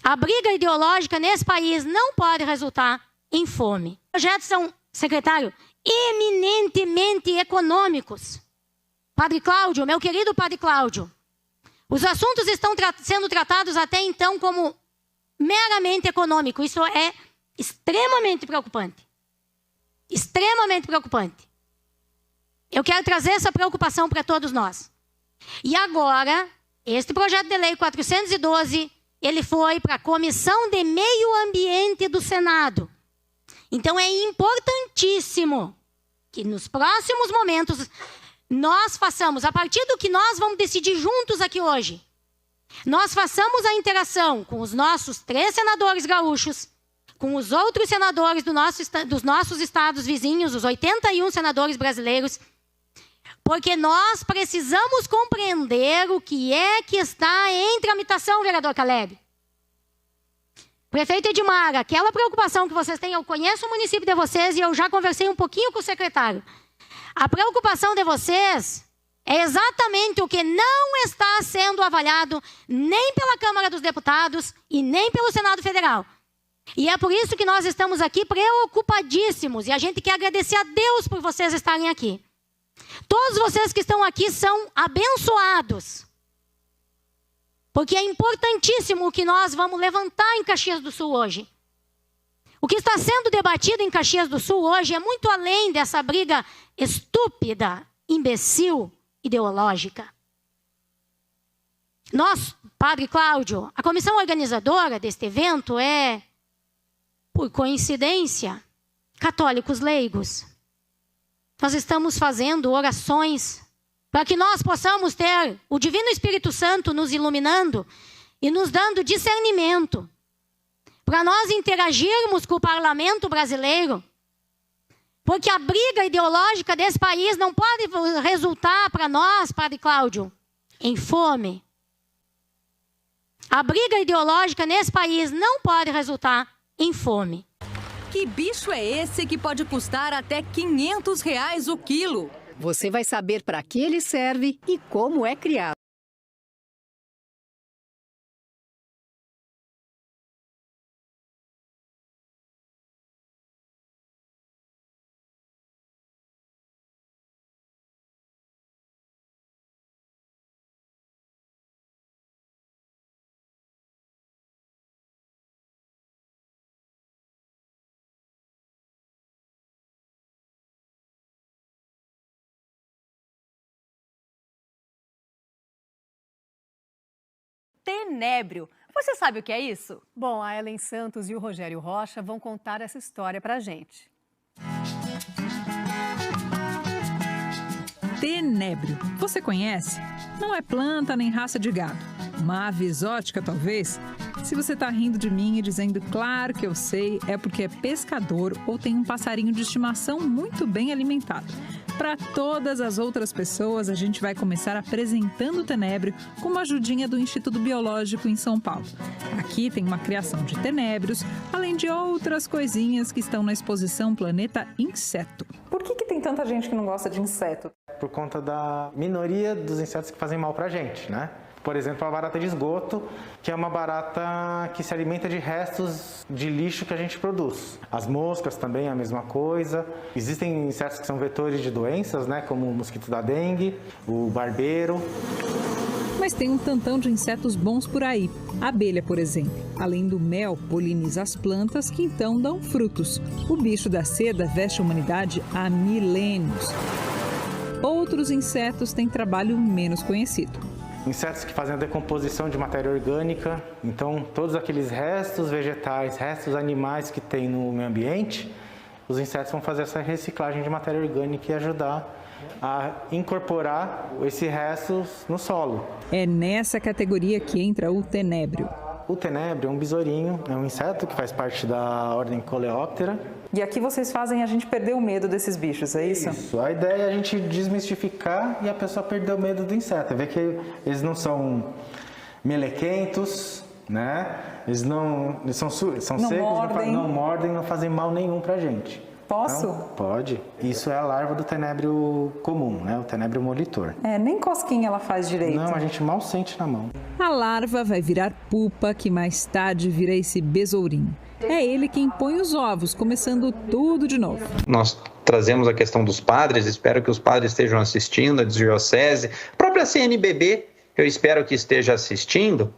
A briga ideológica nesse país não pode resultar em fome. Os projetos são, secretário, eminentemente econômicos. Padre Cláudio, meu querido Padre Cláudio, os assuntos estão sendo tratados até então como meramente econômico. Isso é extremamente preocupante. Extremamente preocupante. Eu quero trazer essa preocupação para todos nós. E agora, este projeto de lei 412, ele foi para a Comissão de Meio Ambiente do Senado. Então é importantíssimo que nos próximos momentos nós façamos, a partir do que nós vamos decidir juntos aqui hoje, nós façamos a interação com os nossos 3 senadores gaúchos, com os outros senadores dos nossos estados vizinhos, os 81 senadores brasileiros, porque nós precisamos compreender o que é que está em tramitação, vereador Caleb. Prefeito Edmar, aquela preocupação que vocês têm, eu conheço o município de vocês e eu já conversei um pouquinho com o secretário. A preocupação de vocês é exatamente o que não está sendo avaliado nem pela Câmara dos Deputados e nem pelo Senado Federal. E é por isso que nós estamos aqui preocupadíssimos e a gente quer agradecer a Deus por vocês estarem aqui. Todos vocês que estão aqui são abençoados. Porque é importantíssimo o que nós vamos levantar em Caxias do Sul hoje. O que está sendo debatido em Caxias do Sul hoje é muito além dessa briga estúpida, imbecil, ideológica. Nós, Padre Cláudio, a comissão organizadora deste evento é, por coincidência, católicos leigos. Nós estamos fazendo orações para que nós possamos ter o Divino Espírito Santo nos iluminando e nos dando discernimento, para nós interagirmos com o parlamento brasileiro, porque a briga ideológica desse país não pode resultar para nós, Padre Cláudio, em fome. A briga ideológica nesse país não pode resultar em fome. Que bicho é esse que pode custar até R$500 o quilo? Você vai saber para que ele serve e como é criado. Tenébrio. Você sabe o que é isso? Bom, a Ellen Santos e o Rogério Rocha vão contar essa história pra gente. Tenébrio. Você conhece? Não é planta nem raça de gado. Uma ave exótica, talvez? Se você tá rindo de mim e dizendo claro que eu sei, é porque é pescador ou tem um passarinho de estimação muito bem alimentado. Para todas as outras pessoas, a gente vai começar apresentando o tenébrio com uma ajudinha do Instituto Biológico em São Paulo. Aqui tem uma criação de tenébrios, além de outras coisinhas que estão na exposição Planeta Inseto. Por que tem tanta gente que não gosta de inseto? Por conta da minoria dos insetos que fazem mal pra gente, né? Por exemplo, a barata de esgoto, que é uma barata que se alimenta de restos de lixo que a gente produz. As moscas também é a mesma coisa. Existem insetos que são vetores de doenças, né? Como o mosquito da dengue, o barbeiro. Mas tem um tantão de insetos bons por aí. A abelha, por exemplo. Além do mel, poliniza as plantas que então dão frutos. O bicho da seda veste a humanidade há milênios. Outros insetos têm trabalho menos conhecido. Insetos que fazem a decomposição de matéria orgânica, então todos aqueles restos vegetais, restos animais que tem no meio ambiente, os insetos vão fazer essa reciclagem de matéria orgânica e ajudar a incorporar esses restos no solo. É nessa categoria que entra o tenébrio. O tenébrio é um besourinho, é um inseto que faz parte da ordem Coleóptera. E aqui vocês fazem a gente perder o medo desses bichos, é isso? Isso. A ideia é a gente desmistificar e a pessoa perder o medo do inseto. Ver que eles não são melequentos, né? Eles são secos, não mordem, não fazem mal nenhum pra gente. Posso? Não, pode. Isso é a larva do tenébrio comum, né? O tenébrio molitor. Nem cosquinha ela faz direito. Não, a gente mal sente na mão. A larva vai virar pupa, que mais tarde vira esse besourinho. É ele quem põe os ovos, começando tudo de novo. Nós trazemos a questão dos padres, espero que os padres estejam assistindo, a diocese, a própria CNBB, eu espero que esteja assistindo.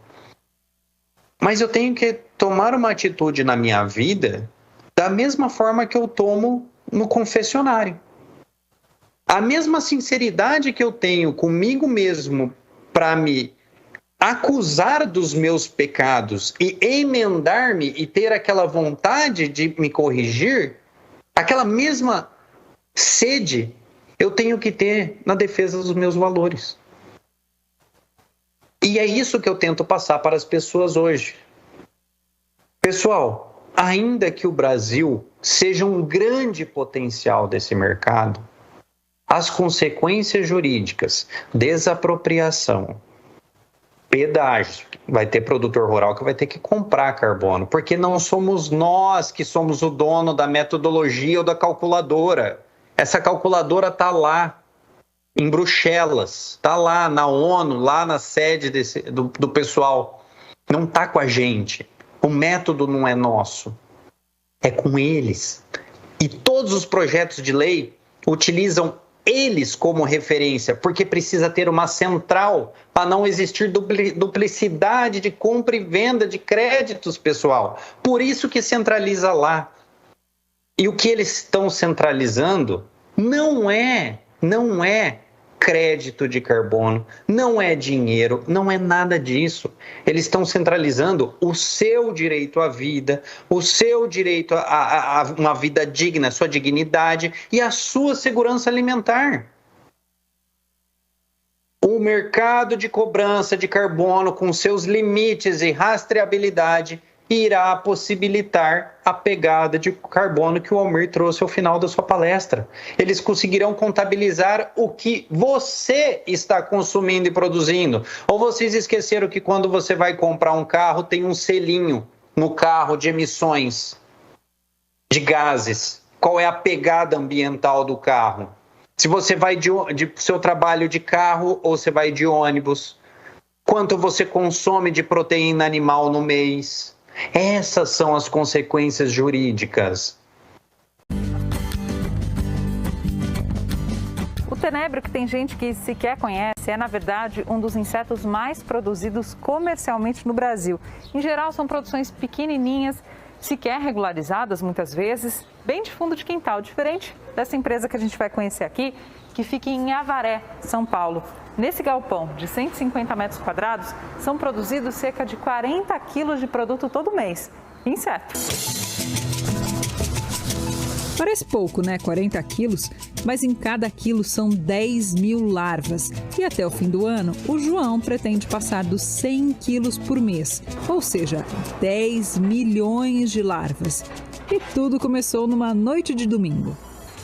Mas eu tenho que tomar uma atitude na minha vida da mesma forma que eu tomo no confessionário. A mesma sinceridade que eu tenho comigo mesmo para me acusar dos meus pecados e emendar-me e ter aquela vontade de me corrigir, aquela mesma sede eu tenho que ter na defesa dos meus valores. E é isso que eu tento passar para as pessoas hoje. Pessoal, ainda que o Brasil seja um grande potencial desse mercado, as consequências jurídicas, desapropriação, pedágio, vai ter produtor rural que vai ter que comprar carbono, porque não somos nós que somos o dono da metodologia ou da calculadora. Essa calculadora está lá, em Bruxelas, está lá na ONU, lá na sede do pessoal. Não está com a gente. O método não é nosso, é com eles. E todos os projetos de lei utilizam eles como referência, porque precisa ter uma central para não existir duplicidade de compra e venda de créditos, pessoal. Por isso que centraliza lá. E o que eles estão centralizando não é crédito de carbono, não é dinheiro, não é nada disso. Eles estão centralizando o seu direito à vida, o seu direito a uma vida digna, a sua dignidade e a sua segurança alimentar. O mercado de cobrança de carbono, com seus limites e rastreabilidade, irá possibilitar a pegada de carbono que o Almir trouxe ao final da sua palestra. Eles conseguirão contabilizar o que você está consumindo e produzindo. Ou vocês esqueceram que quando você vai comprar um carro, tem um selinho no carro de emissões de gases. Qual é a pegada ambiental do carro? Se você vai de seu trabalho de carro ou você vai de ônibus. Quanto você consome de proteína animal no mês? Essas são as consequências jurídicas. O tenebro, que tem gente que sequer conhece, é, na verdade, um dos insetos mais produzidos comercialmente no Brasil. Em geral, são produções pequenininhas, sequer regularizadas muitas vezes, bem de fundo de quintal, diferente dessa empresa que a gente vai conhecer aqui, que fica em Avaré, São Paulo. Nesse galpão de 150 metros quadrados, são produzidos cerca de 40 quilos de produto todo mês. Inseto. Parece pouco, né? 40 quilos, mas em cada quilo são 10 mil larvas. E até o fim do ano, o João pretende passar dos 100 quilos por mês, ou seja, 10 milhões de larvas. E tudo começou numa noite de domingo.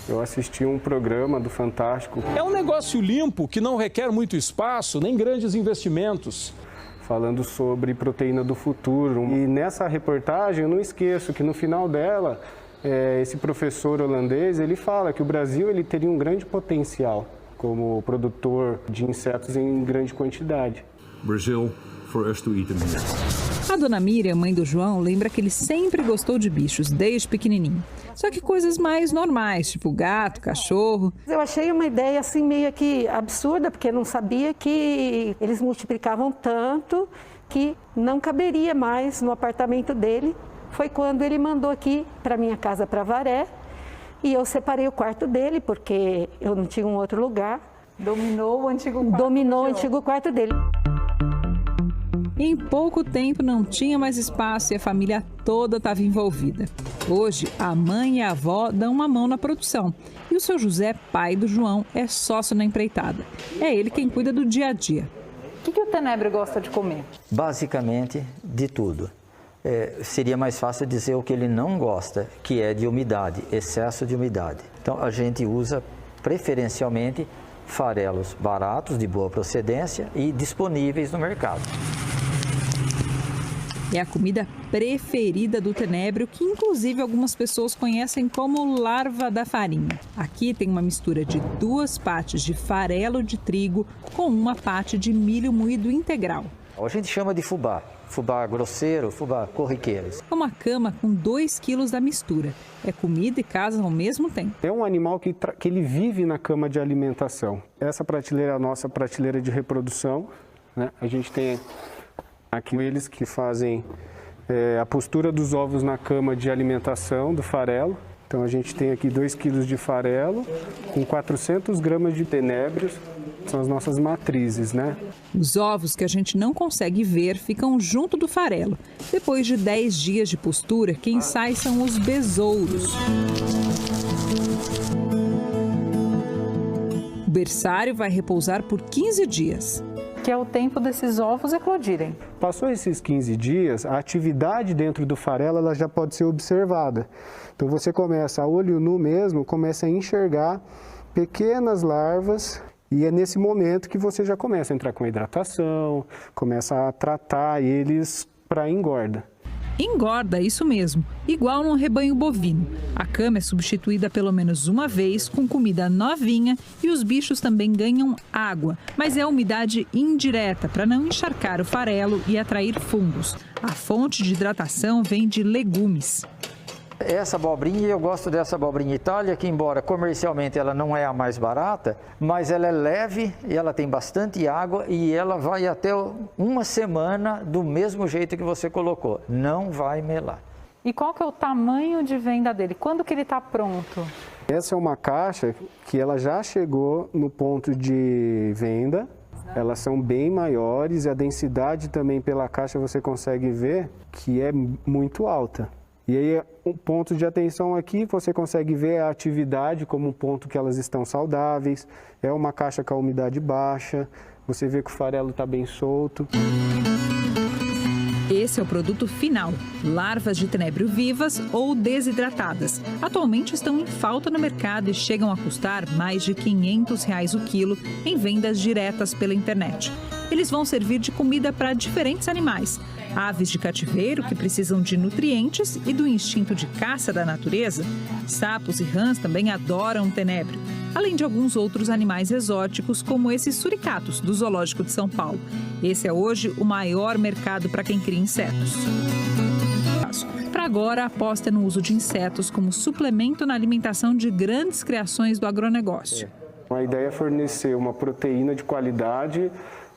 Eu assisti um programa do Fantástico. É um negócio limpo, que não requer muito espaço, nem grandes investimentos. Falando sobre proteína do futuro. E nessa reportagem, eu não esqueço que no final dela, esse professor holandês, ele fala que o Brasil ele teria um grande potencial como produtor de insetos em grande quantidade. Brasil, for us to eat them here. A dona Miriam, mãe do João, lembra que ele sempre gostou de bichos, desde pequenininho. Só que coisas mais normais, tipo gato, cachorro. Eu achei uma ideia assim meio que absurda, porque eu não sabia que eles multiplicavam tanto que não caberia mais no apartamento dele. Foi quando ele mandou aqui para minha casa, para Avaré, e eu separei o quarto dele, porque eu não tinha um outro lugar. Dominou o antigo quarto. Dominou o antigo quarto dele. Em pouco tempo não tinha mais espaço e a família toda estava envolvida. Hoje, a mãe e a avó dão uma mão na produção. E o seu José, pai do João, é sócio na empreitada. É ele quem cuida do dia a dia. O que o tenebro gosta de comer? Basicamente, de tudo. Seria mais fácil dizer o que ele não gosta, que é de umidade, excesso de umidade. Então, a gente usa preferencialmente farelos baratos, de boa procedência e disponíveis no mercado. É a comida preferida do tenebro, que inclusive algumas pessoas conhecem como larva da farinha. Aqui tem uma mistura de 2 partes de farelo de trigo com 1 parte de milho moído integral. A gente chama de fubá. Fubá grosseiro, fubá corriqueiro. É uma cama com 2 quilos da mistura. É comida e casa ao mesmo tempo. É um animal que ele vive na cama de alimentação. Essa prateleira é a nossa prateleira de reprodução, né? A gente tem aqui eles que fazem a postura dos ovos na cama de alimentação do farelo. Então a gente tem aqui 2 quilos de farelo com 400 gramas de tenébrios. São as nossas matrizes, né? Os ovos que a gente não consegue ver ficam junto do farelo. Depois de 10 dias de postura, quem sai são os besouros. O berçário vai repousar por 15 dias. Que é o tempo desses ovos eclodirem. Passou esses 15 dias, a atividade dentro do farelo ela já pode ser observada. Então você começa a olho nu mesmo, começa a enxergar pequenas larvas. E é nesse momento que você já começa a entrar com a hidratação, começa a tratar eles para engorda. Engorda, isso mesmo, igual num rebanho bovino. A cama é substituída pelo menos uma vez com comida novinha e os bichos também ganham água, mas é umidade indireta para não encharcar o farelo e atrair fungos. A fonte de hidratação vem de legumes. Essa abobrinha, eu gosto dessa abobrinha Itália, que embora comercialmente ela não é a mais barata, mas ela é leve e ela tem bastante água e ela vai até 1 semana do mesmo jeito que você colocou, não vai melar. E qual que é o tamanho de venda dele? Quando que ele está pronto? Essa é uma caixa que ela já chegou no ponto de venda, elas são bem maiores e a densidade também pela caixa você consegue ver que é muito alta. E aí, um ponto de atenção aqui, você consegue ver a atividade como um ponto que elas estão saudáveis. É uma caixa com a umidade baixa, você vê que o farelo está bem solto. Esse é o produto final, larvas de tenébrio vivas ou desidratadas. Atualmente estão em falta no mercado e chegam a custar mais de R$500 o quilo em vendas diretas pela internet. Eles vão servir de comida para diferentes animais. Aves de cativeiro que precisam de nutrientes e do instinto de caça da natureza. Sapos e rãs também adoram tenebro, além de alguns outros animais exóticos, como esses suricatos do Zoológico de São Paulo. Esse é hoje o maior mercado para quem cria insetos. Para agora, a aposta é no uso de insetos como suplemento na alimentação de grandes criações do agronegócio. A ideia é fornecer uma proteína de qualidade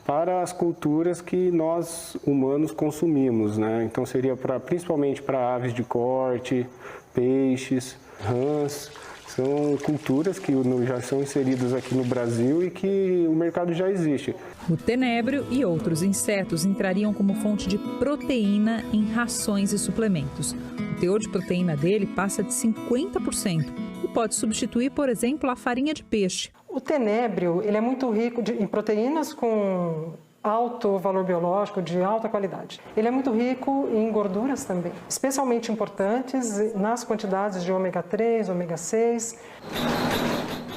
para as culturas que nós humanos consumimos, né? Então seria principalmente para aves de corte, peixes, rãs. São culturas que já são inseridas aqui no Brasil e que o mercado já existe. O tenebro e outros insetos entrariam como fonte de proteína em rações e suplementos. O teor de proteína dele passa de 50% e pode substituir, por exemplo, a farinha de peixe. O tenébrio ele é muito rico em proteínas com alto valor biológico, de alta qualidade. Ele é muito rico em gorduras também, especialmente importantes nas quantidades de ômega 3, ômega 6.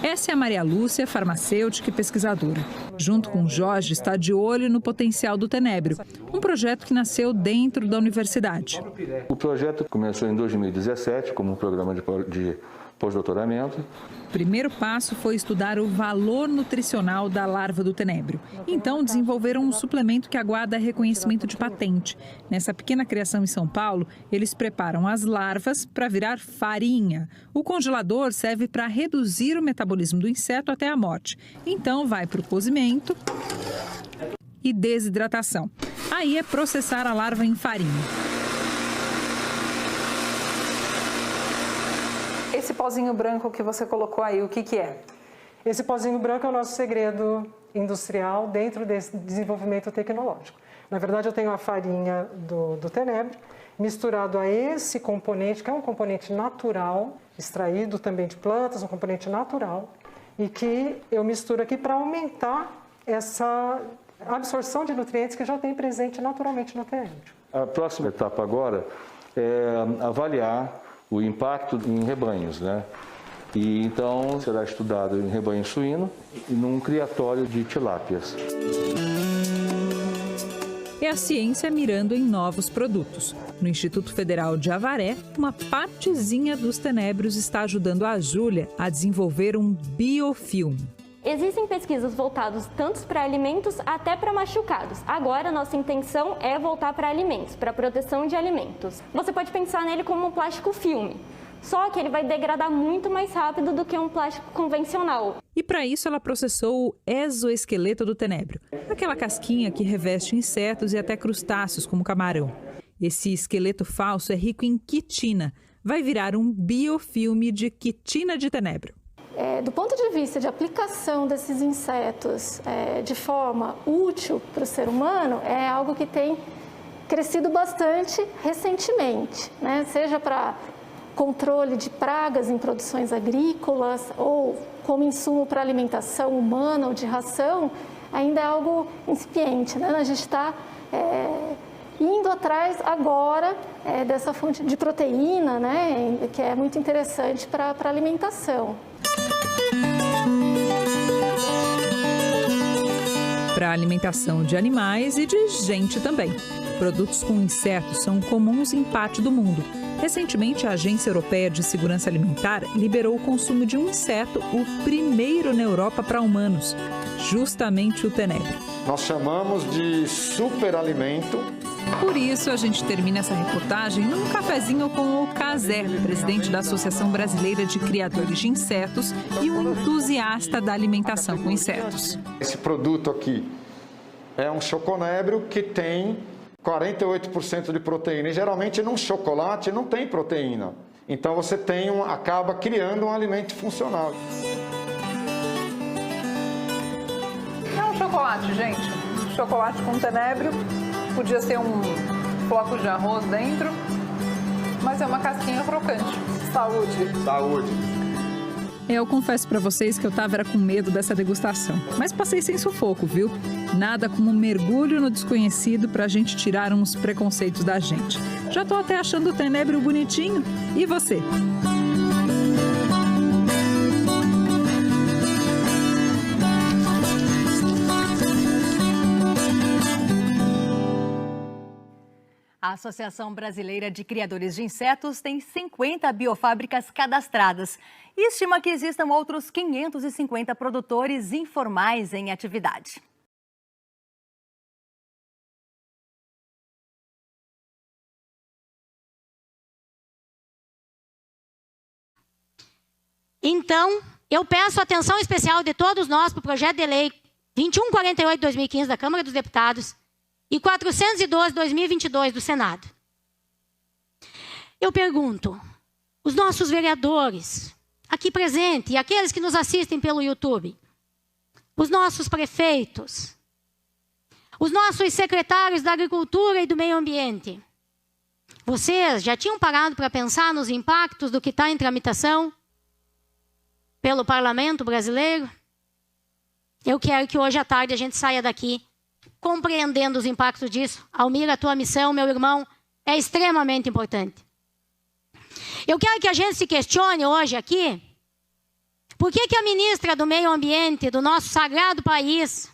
Essa é a Maria Lúcia, farmacêutica e pesquisadora. Junto com o Jorge, está de olho no potencial do tenebro, um projeto que nasceu dentro da universidade. O projeto começou em 2017 como um programa de pós-doutoramento. O primeiro passo foi estudar o valor nutricional da larva do tenebro. Então, desenvolveram um suplemento que aguarda reconhecimento de patente. Nessa pequena criação em São Paulo, eles preparam as larvas para virar farinha. O congelador serve para reduzir o metabolismo do inseto até a morte. Então, vai para o cozimento e desidratação. Aí é processar a larva em farinha. Esse pozinho branco que você colocou aí, o que é? Esse pozinho branco é o nosso segredo industrial dentro desse desenvolvimento tecnológico. Na verdade, eu tenho a farinha do tenebro misturado a esse componente, que é um componente natural, extraído também de plantas, um componente natural, e que eu misturo aqui para aumentar essa absorção de nutrientes que já tem presente naturalmente no tenebro. A próxima etapa agora é avaliar o impacto em rebanhos, né? E então será estudado em rebanho suíno e num criatório de tilápias. é a ciência mirando em novos produtos. No Instituto Federal de Avaré, uma partezinha dos tenébrios está ajudando a Júlia a desenvolver um biofilme. Existem pesquisas voltadas tanto para alimentos até para machucados. Agora, nossa intenção é voltar para alimentos, para proteção de alimentos. Você pode pensar nele como um plástico filme, só que ele vai degradar muito mais rápido do que um plástico convencional. E para isso ela processou o exoesqueleto do tenébrio, aquela casquinha que reveste insetos e até crustáceos como camarão. Esse esqueleto falso é rico em quitina, vai virar um biofilme de quitina de tenébrio. Do ponto de vista de aplicação desses insetos de forma útil para o ser humano, é algo que tem crescido bastante recentemente, né? Seja para controle de pragas em produções agrícolas ou como insumo para alimentação humana ou de ração, ainda é algo incipiente, né? A gente está indo atrás agora dessa fonte de proteína, né? Que é muito interessante para a alimentação. Para a alimentação de animais e de gente também. Produtos com insetos são comuns em parte do mundo. Recentemente, a Agência Europeia de Segurança Alimentar liberou o consumo de um inseto, o primeiro na Europa para humanos, justamente o tenébrio. Nós chamamos de superalimento. Por isso, a gente termina essa reportagem num cafezinho com o Cazé, presidente da Associação Brasileira de Criadores de Insetos e um entusiasta da alimentação com insetos. Esse produto aqui é um choconébrio que tem 48% de proteína. E geralmente num chocolate não tem proteína. Então você acaba criando um alimento funcional. É um chocolate, gente. Chocolate com tenébrio. Podia ser um floco de arroz dentro, mas é uma casquinha crocante. Saúde! Saúde! Eu confesso para vocês que eu tava com medo dessa degustação, mas passei sem sufoco, viu? Nada como um mergulho no desconhecido pra gente tirar uns preconceitos da gente. Já tô até achando o tenébrio bonitinho. E você? A Associação Brasileira de Criadores de Insetos tem 50 biofábricas cadastradas e estima que existam outros 550 produtores informais em atividade. Então, eu peço atenção especial de todos nós para o projeto de lei 2148/2015 da Câmara dos Deputados e 412/2022 do Senado. Eu pergunto, os nossos vereadores aqui presentes e aqueles que nos assistem pelo YouTube, os nossos prefeitos, os nossos secretários da Agricultura e do Meio Ambiente, vocês já tinham parado para pensar nos impactos do que está em tramitação pelo Parlamento brasileiro? Eu quero que hoje à tarde a gente saia daqui compreendendo os impactos disso. Almir, a tua missão, meu irmão, é extremamente importante. Eu quero que a gente se questione hoje aqui, por que a ministra do Meio Ambiente do nosso sagrado país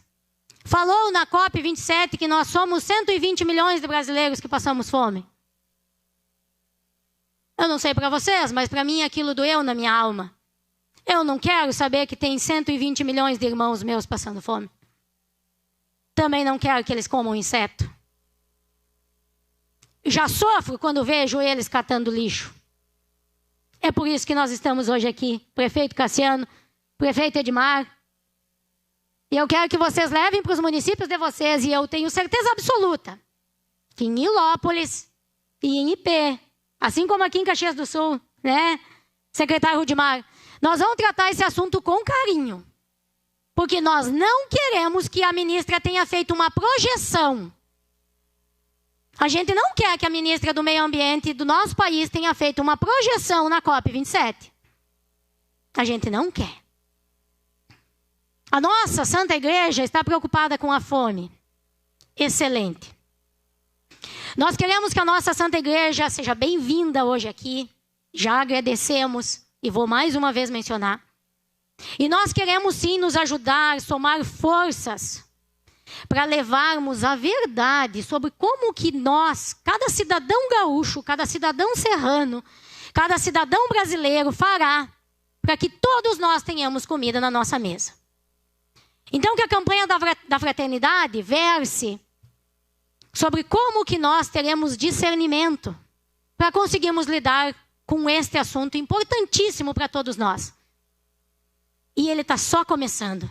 falou na COP27 que nós somos 120 milhões de brasileiros que passamos fome? Eu não sei para vocês, mas para mim aquilo doeu na minha alma. Eu não quero saber que tem 120 milhões de irmãos meus passando fome. Também não quero que eles comam inseto. Já sofro quando vejo eles catando lixo. É por isso que nós estamos hoje aqui, prefeito Cassiano, prefeito Edmar. E eu quero que vocês levem para os municípios de vocês, e eu tenho certeza absoluta que em Ilópolis e em IP, assim como aqui em Caxias do Sul, né, secretário Rudimar, nós vamos tratar esse assunto com carinho. Porque nós não queremos que a ministra tenha feito uma projeção. A gente não quer que a ministra do Meio Ambiente do nosso país tenha feito uma projeção na COP27. A gente não quer. A nossa Santa Igreja está preocupada com a fome. Excelente. Nós queremos que a nossa Santa Igreja seja bem-vinda hoje aqui. Já agradecemos e vou mais uma vez mencionar. E nós queremos sim nos ajudar, somar forças para levarmos a verdade sobre como que nós, cada cidadão gaúcho, cada cidadão serrano, cada cidadão brasileiro fará para que todos nós tenhamos comida na nossa mesa. Então, que a campanha da fraternidade verse sobre como que nós teremos discernimento para conseguirmos lidar com este assunto importantíssimo para todos nós. E ele está só começando.